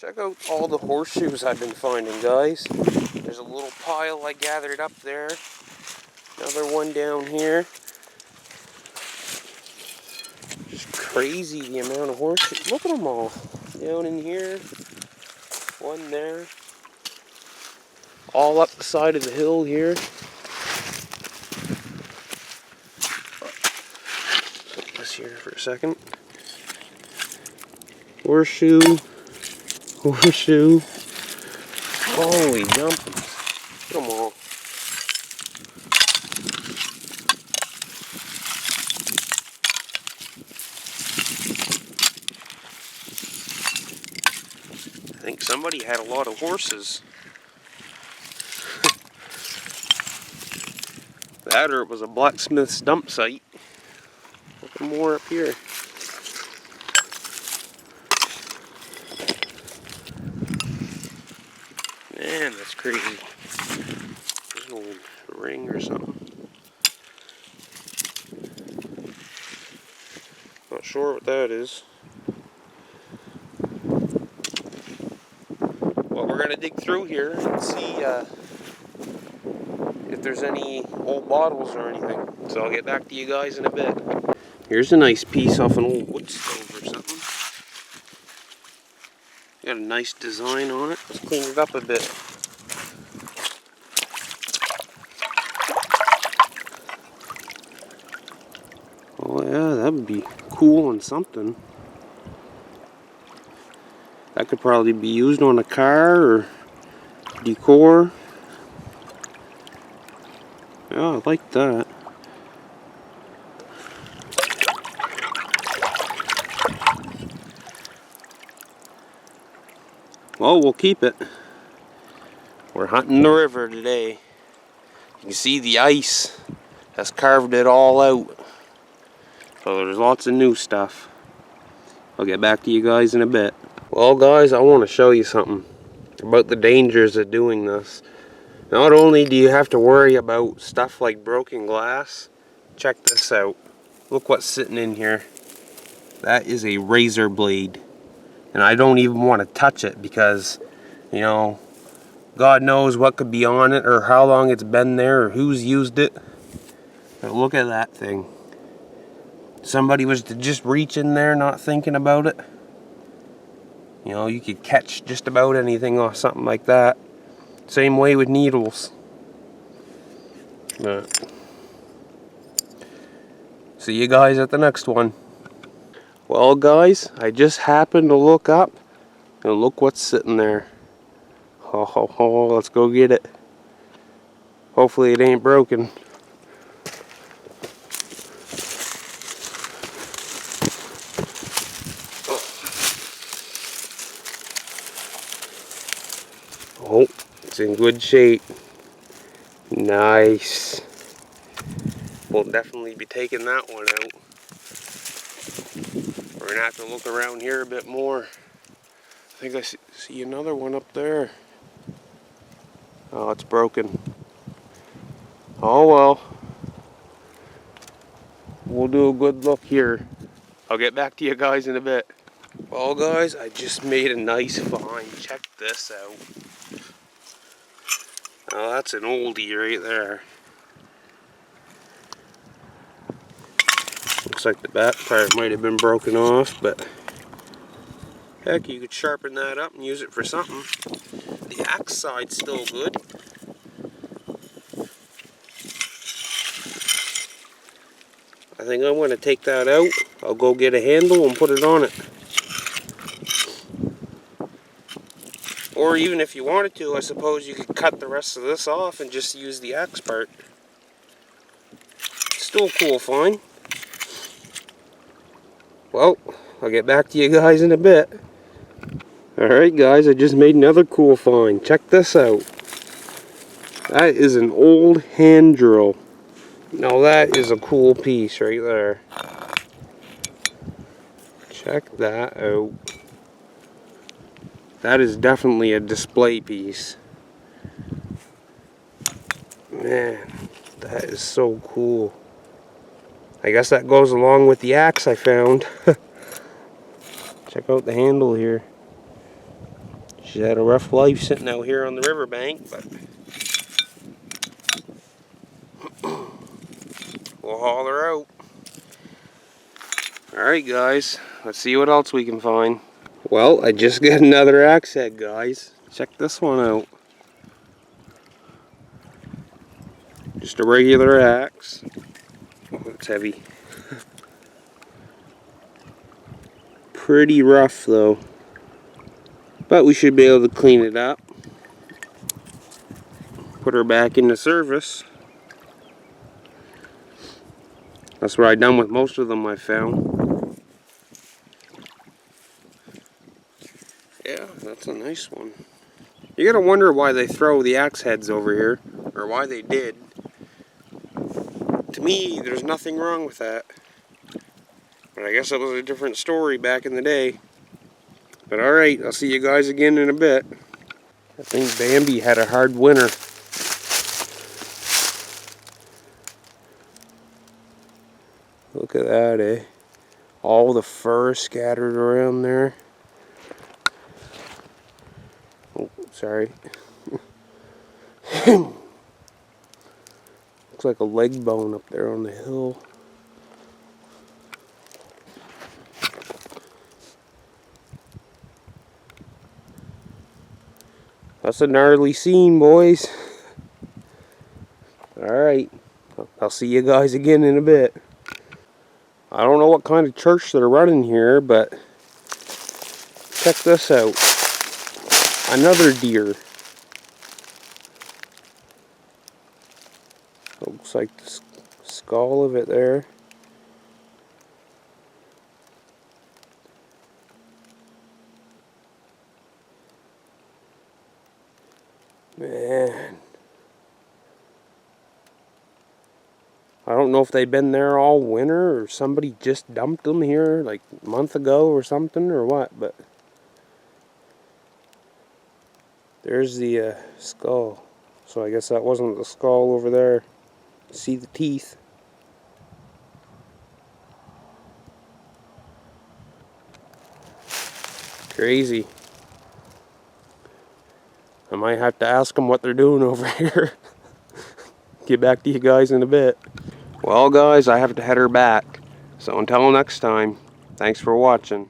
Check out all the horseshoes I've been finding, guys. There's a little pile I gathered up there. Another one down here. Just crazy the amount of horseshoes. Look at them all. Down in here. One there. All up the side of the hill here. Put this here for a second. Horseshoe. Horseshoe. Holy jumping. Come on. I think somebody had a lot of horses. That or it was a blacksmith's dump site. Look more up here. Man, that's crazy. There's an old ring or something. Not sure what that is. Well, we're gonna dig through here and see if there's any old bottles or anything. So I'll get back to you guys in a bit. Here's a nice piece off an old wood stove or something. Got a nice design on it. Let's clean it up a bit. Oh yeah, that would be cool on something. That could probably be used on a car or decor. Yeah, I like that. Well, we'll keep it. We're hunting the river today. You can see the ice has carved it all out. So there's lots of new stuff. I'll get back to you guys in a bit. Well guys, I want to show you something about the dangers of doing this. Not only do you have to worry about stuff like broken glass, check this out. Look what's sitting in here. That is a razor blade. And I don't even want to touch it because, you know, God knows what could be on it or how long it's been there or who's used it. But look at that thing. Somebody was to just reach in there not thinking about it. You know, you could catch just about anything off something like that. Same way with needles. But see you guys at the next one. Well guys, I just happened to look up and look what's sitting there. Ho ho ho, let's go get it. Hopefully it ain't broken. Oh, it's in good shape. Nice. We'll definitely be taking that one out. We're gonna have to look around here a bit more. I think I see another one up there. Oh, it's broken. Oh well. We'll do a good look here. I'll get back to you guys in a bit. Well guys, I just made a nice find. Check this out. Oh, that's an oldie right there. Looks like the back part might have been broken off, but heck, you could sharpen that up and use it for something. The axe side's still good. I think I'm going to take that out. I'll go get a handle and put it on it. Or even if you wanted to, I suppose you could cut the rest of this off and just use the axe part. Still cool find. Well, I'll get back to you guys in a bit. Alright guys, I just made another cool find. Check this out. That is an old hand drill. Now that is a cool piece right there. Check that out. That is definitely a display piece. Man, that is so cool. I guess that goes along with the axe I found. Check out the handle here. She's had a rough life sitting out here on the riverbank, but we'll haul her out. Alright guys, let's see what else we can find. Well, I just got another axe head, guys. Check this one out. Just a regular axe. Oh, it's heavy. Pretty rough though. But we should be able to clean it up. Put her back into service. That's what I've done with most of them I found. Yeah, that's a nice one. You gotta wonder why they throw the axe heads over here, or why they did. To me, there's nothing wrong with that. But I guess it was a different story back in the day. But alright, I'll see you guys again in a bit. I think Bambi had a hard winter. Look at that, eh? All the fur scattered around there. Oh, sorry. Looks like a leg bone up there on the hill. That's a gnarly scene, boys. Alright, I'll see you guys again in a bit. I don't know what kind of church they're running here, but check this out. Another deer. Looks like the skull of it there. Man. I don't know if they've been there all winter or somebody just dumped them here like a month ago or something or what, but there's the skull. So I guess that wasn't the skull over there. See the teeth. Crazy. I might have to ask them what they're doing over here. Get back to you guys in a bit. Well guys, I have to head her back. So until next time, thanks for watching.